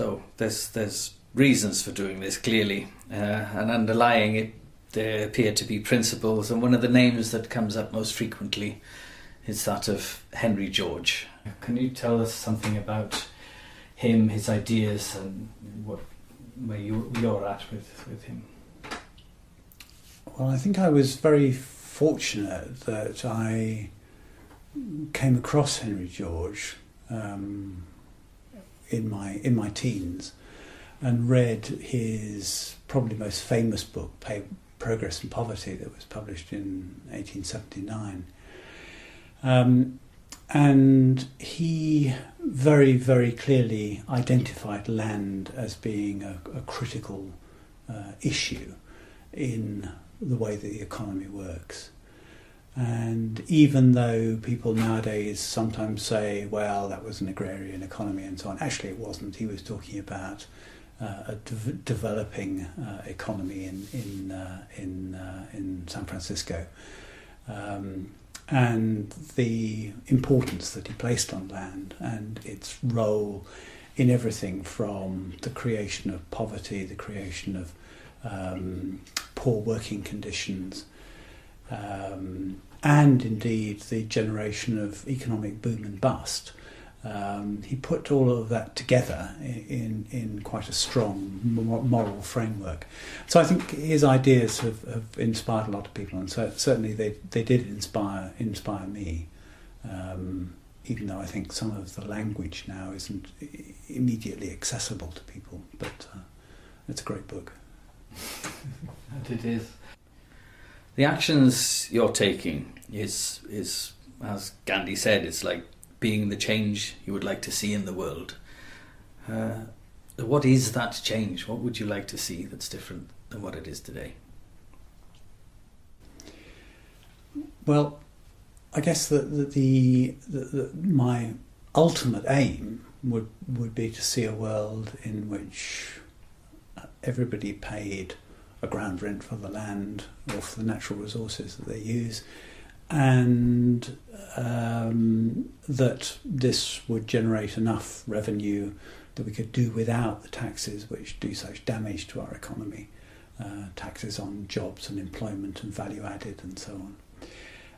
So there's reasons for doing this, clearly, and underlying it there appear to be principles, and one of the names that comes up most frequently is that of Henry George. Can you tell us something about him, his ideas, and where you're at with him? Well, I think I was very fortunate that I came across Henry George in my teens and read his probably most famous book, Progress and Poverty, that was published in 1879. And he very, very clearly identified land as being a critical issue in the way that the economy works. And even though people nowadays sometimes say, well, that was an agrarian economy and so on, actually it wasn't. He was talking about a developing economy in San Francisco, and the importance that he placed on land and its role in everything from the creation of poverty, the creation of poor working conditions, and indeed the generation of economic boom and bust. He put all of that together in quite a strong moral framework. So I think his ideas have inspired a lot of people, and so certainly they did inspire me, even though I think some of the language now isn't immediately accessible to people, but it's a great book. And it is. The actions you're taking is, as Gandhi said, it's like being the change you would like to see in the world. What is that change? What would you like to see that's different than what it is today? Well, I guess that my ultimate aim would be to see a world in which everybody paid a ground rent for the land or for the natural resources that they use, and that this would generate enough revenue that we could do without the taxes which do such damage to our economy, taxes on jobs and employment and value added and so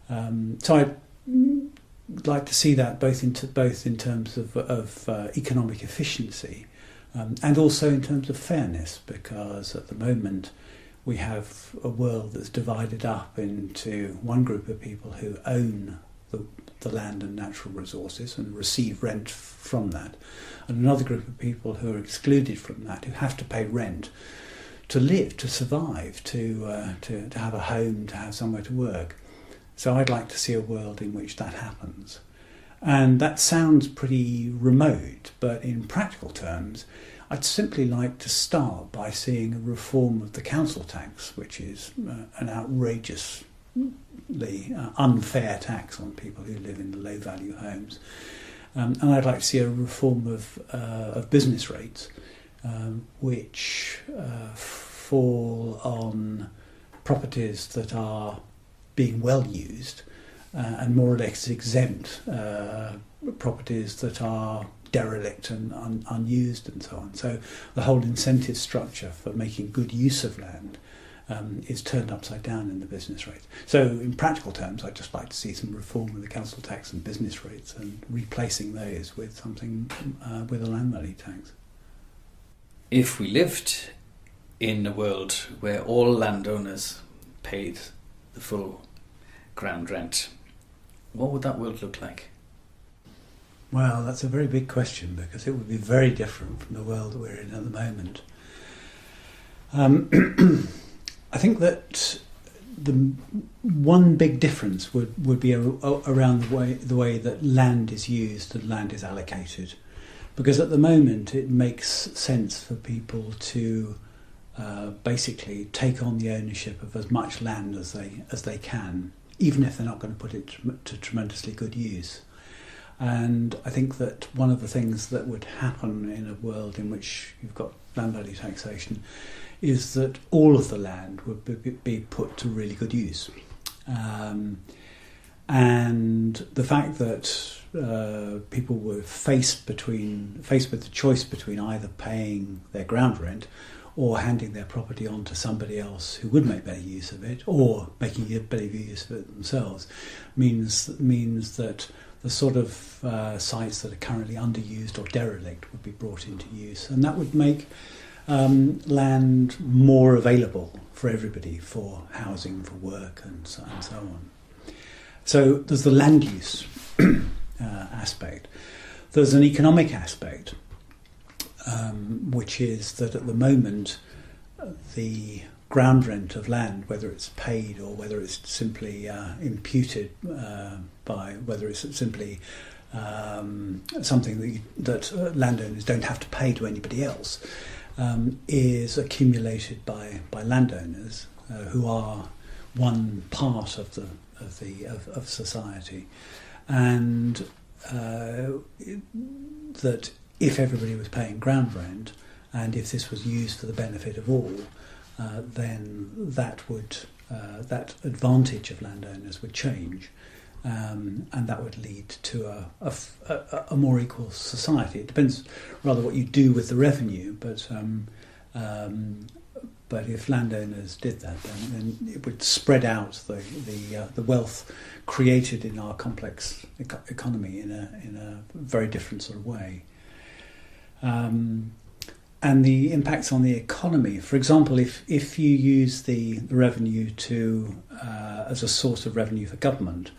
on. So I'd like to see that both in terms of economic efficiency and also in terms of fairness, because at the moment we have a world that's divided up into one group of people who own the land and natural resources and receive rent from that, and another group of people who are excluded from that, who have to pay rent to live, to survive, to have a home, to have somewhere to work. So I'd like to see a world in which that happens. And that sounds pretty remote, but in practical terms, I'd simply like to start by seeing a reform of the council tax, which is an outrageously unfair tax on people who live in low-value homes. And I'd like to see a reform of business rates, which fall on properties that are being well used and more or less exempt properties that are derelict and unused and so on. So the whole incentive structure for making good use of land is turned upside down in the business rates. So in practical terms, I'd just like to see some reform of the council tax and business rates and replacing those with something with a land value tax. If we lived in a world where all landowners paid the full ground rent, what would that world look like? Well, that's a very big question, because it would be very different from the world that we're in at the moment. I think that the one big difference would be around the way that land is used and land is allocated, because at the moment it makes sense for people to basically take on the ownership of as much land as they can, even if they're not going to put it to tremendously good use. And I think that one of the things that would happen in a world in which you've got land value taxation is that all of the land would be put to really good use. And the fact that people were faced with the choice between either paying their ground rent or handing their property on to somebody else who would make better use of it, or making better use of it themselves, means that the sort of sites that are currently underused or derelict would be brought into use, and that would make land more available for everybody, for housing, for work, and so on. So there's the land use aspect. There's an economic aspect, which is that at the moment the ground rent of land, whether it's paid or whether it's simply imputed by, whether it's simply something that landowners don't have to pay to anybody else, is accumulated by landowners who are one part of society, and that if everybody was paying ground rent, and if this was used for the benefit of all, then that advantage of landowners would change, and that would lead to a more equal society. It depends rather what you do with the revenue, but if landowners did that, then it would spread out the wealth created in our complex economy in a very different sort of way. And the impacts on the economy, for example, if you use the revenue as a source of revenue for government,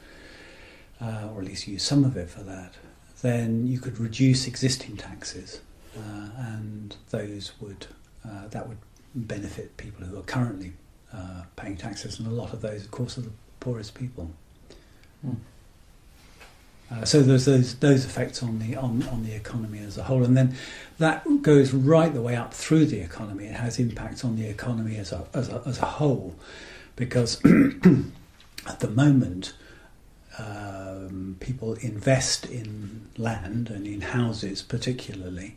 or at least use some of it for that, then you could reduce existing taxes, and that would benefit people who are currently paying taxes, and a lot of those, of course, are the poorest people. So there's those effects on the economy as a whole, and then that goes right the way up through the economy. It has impacts on the economy as a whole, because at the moment people invest in land and in houses particularly,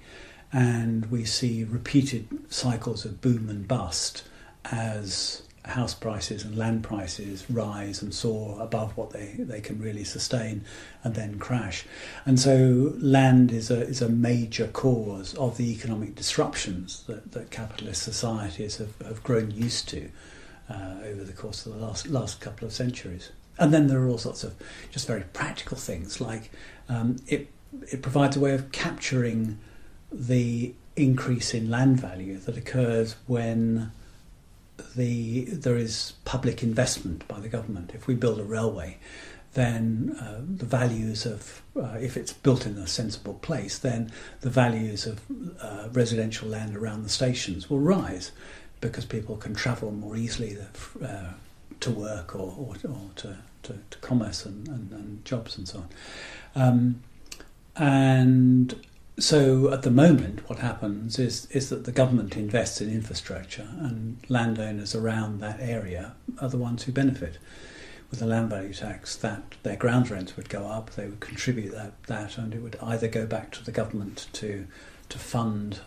and we see repeated cycles of boom and bust as house prices and land prices rise and soar above what they can really sustain and then crash. And so land is a major cause of the economic disruptions that capitalist societies have grown used to over the course of the last couple of centuries. And then there are all sorts of just very practical things, like it provides a way of capturing the increase in land value that occurs when there is public investment by the government. If we build a railway, then the values of, if it's built in a sensible place, then the values of residential land around the stations will rise, because people can travel more easily to work or to commerce and jobs and so on. And so at the moment what happens is that the government invests in infrastructure, and landowners around that area are the ones who benefit. With the land value tax, that their ground rents would go up, they would contribute that, and it would either go back to the government to fund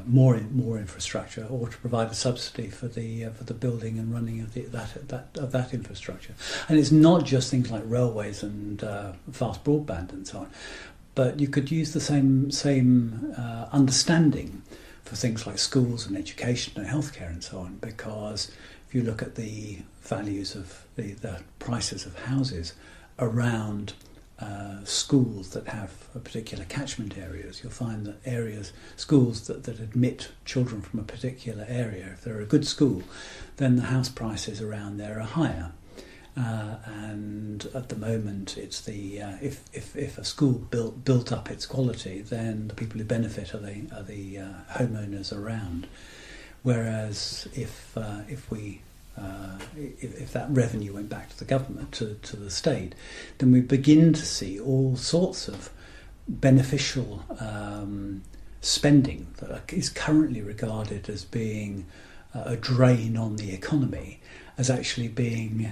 more infrastructure, or to provide a subsidy for the building and running of that infrastructure. And it's not just things like railways and fast broadband and so on, but you could use the same understanding for things like schools and education and healthcare and so on, because if you look at the values of the prices of houses around schools that have a particular catchment areas, you'll find that schools that admit children from a particular area, if they're a good school, then the house prices around there are higher. And at the moment, it's if a school built up its quality, then the people who benefit are the homeowners around. Whereas if that revenue went back to the government, to the state, then we begin to see all sorts of beneficial spending that is currently regarded as being a drain on the economy, as actually being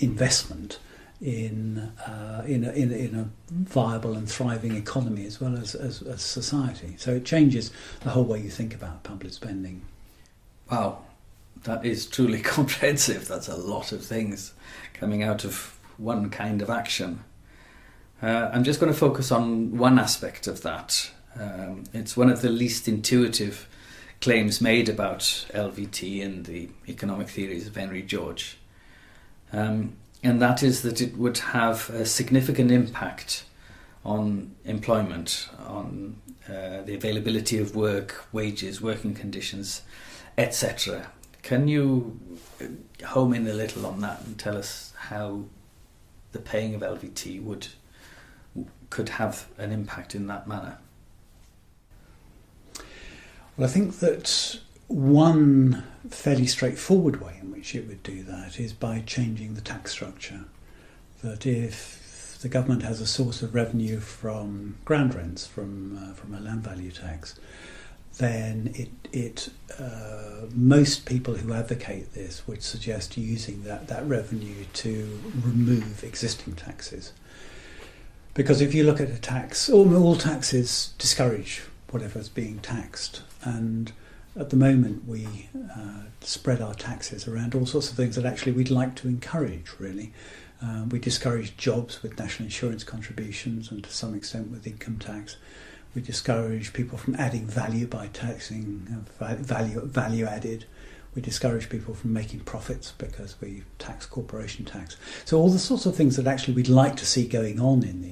investment in a viable and thriving economy as well as society. So it changes the whole way you think about public spending. Wow, that is truly comprehensive. That's a lot of things coming out of one kind of action. I'm just going to focus on one aspect of that. It's one of the least intuitive claims made about LVT in the economic theories of Henry George. And that is that it would have a significant impact on employment, on the availability of work, wages, working conditions, etc. Can you home in a little on that and tell us how the paying of LVT could have an impact in that manner? Well, I think that one fairly straightforward way in which it would do that is by changing the tax structure. That if the government has a source of revenue from ground rents, from a land value tax, then most people who advocate this would suggest using that revenue to remove existing taxes. Because if you look at a tax, all taxes discourage whatever's being taxed, and at the moment we spread our taxes around all sorts of things that actually we'd like to encourage, really. We discourage jobs with national insurance contributions and to some extent with income tax. We discourage people from adding value by taxing value added. We discourage people from making profits because we tax corporation tax. So all the sorts of things that actually we'd like to see going on in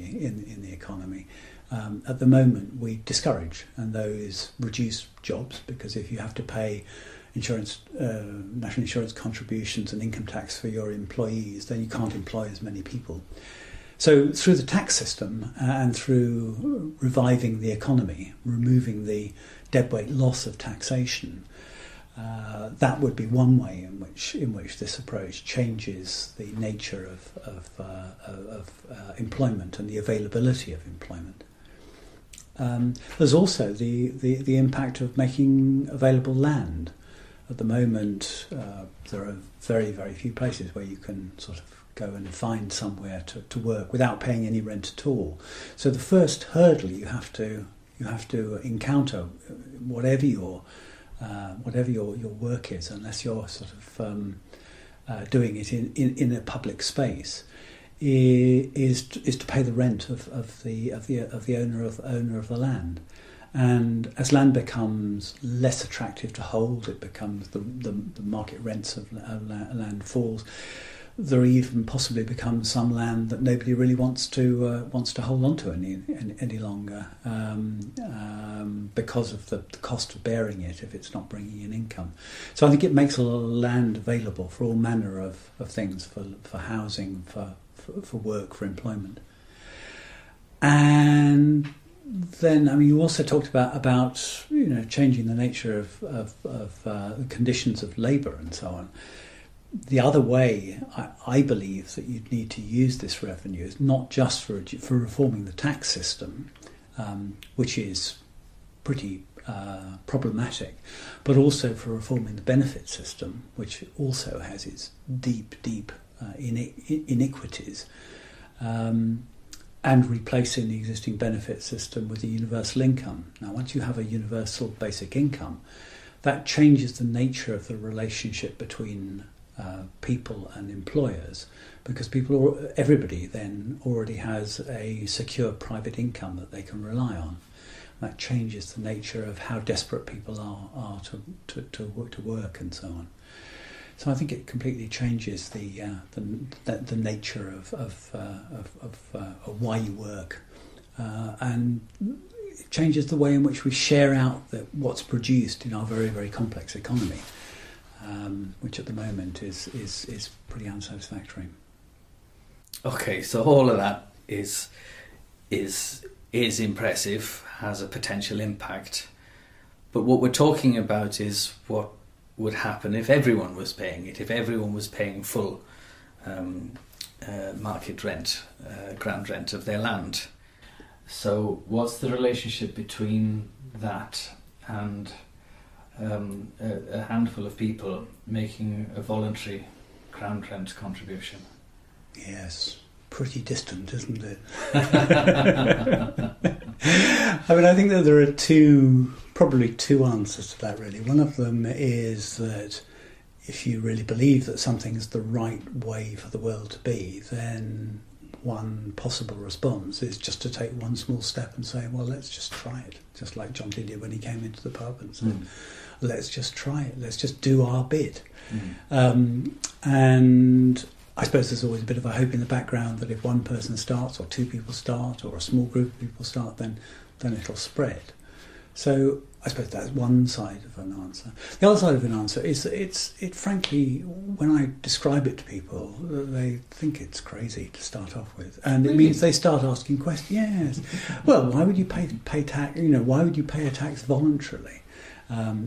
the economy, at the moment we discourage, and those reduce jobs, because if you have to pay national insurance contributions and income tax for your employees, then you can't employ as many people. So through the tax system and through reviving the economy, removing the deadweight loss of taxation, that would be one way in which this approach changes the nature of employment and the availability of employment. There's also the impact of making available land. At the moment, there are very, very few places where you can sort of go and find somewhere to work without paying any rent at all. So the first hurdle you have to encounter, whatever your work is, unless you're sort of doing it in a public space, is to pay the rent of the owner of the land. And as land becomes less attractive to hold, it becomes the market rents of land falls. There even possibly becomes some land that nobody really wants to hold on to any longer, because of the cost of bearing it if it's not bringing in income. So I think it makes a lot of land available for all manner of things, for housing, for work, for employment. And then, I mean, you also talked about changing the nature of the conditions of labour and so on. The other way I believe that you'd need to use this revenue is not just for reforming the tax system, which is pretty problematic, but also for reforming the benefit system, which also has its deep iniquities, and replacing the existing benefit system with a universal income. Now, once you have a universal basic income, that changes the nature of the relationship between people and employers, because everybody then already has a secure private income that they can rely on. That changes the nature of how desperate people are to work and so on. So I think it completely changes the nature of why you work, and it changes the way in which we share out what's produced in our very, very complex economy, which at the moment is pretty unsatisfactory. Okay, so all of that is impressive, has a potential impact, but what we're talking about is what would happen if everyone was paying it, if everyone was paying full market rent, ground rent of their land. So what's the relationship between that and a handful of people making a voluntary ground rent contribution? Yes, pretty distant, isn't it? I mean, I think that there are probably two answers to that, really. One of them is that if you really believe that something is the right way for the world to be, then one possible response is just to take one small step and say, well, let's just try it. Just like John Dee did when he came into the pub and said, let's just try it. Let's just do our bit. And I suppose there's always a bit of a hope in the background that if one person starts, or two people start, or a small group of people start, then it'll spread. So I suppose that's one side of an answer. The other side of an answer is that it frankly, when I describe it to people, they think it's crazy to start off with, and it means they start asking questions. Yes, well, why would you pay tax? Why would you pay a tax voluntarily?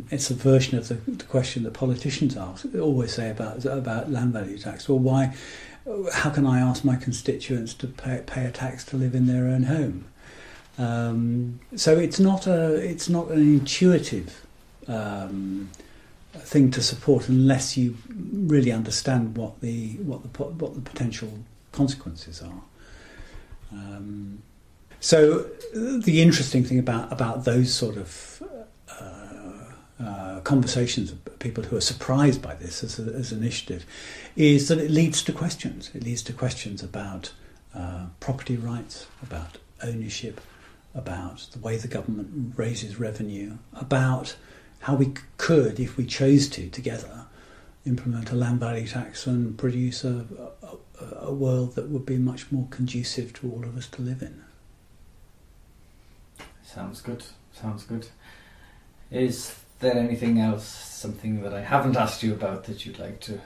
It's a version of the question that politicians always say about land value tax. Well, why? How can I ask my constituents to pay a tax to live in their own home? So it's not an intuitive thing to support unless you really understand what the potential consequences are. So the interesting thing about those sort of conversations with people who are surprised by this as an initiative is that it leads to questions. It leads to questions about property rights, about ownership, about the way the government raises revenue, about how we could, if we chose to, together, implement a land value tax and produce a world that would be much more conducive to all of us to live in. Sounds good. Is there anything else, something that I haven't asked you about that you'd like to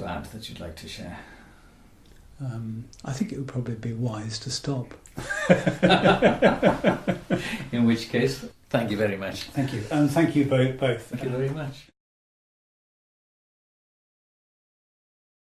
add, that you'd like to share? I think it would probably be wise to stop. In which case, thank you very much. Thank you. And thank you both. Thank you very much.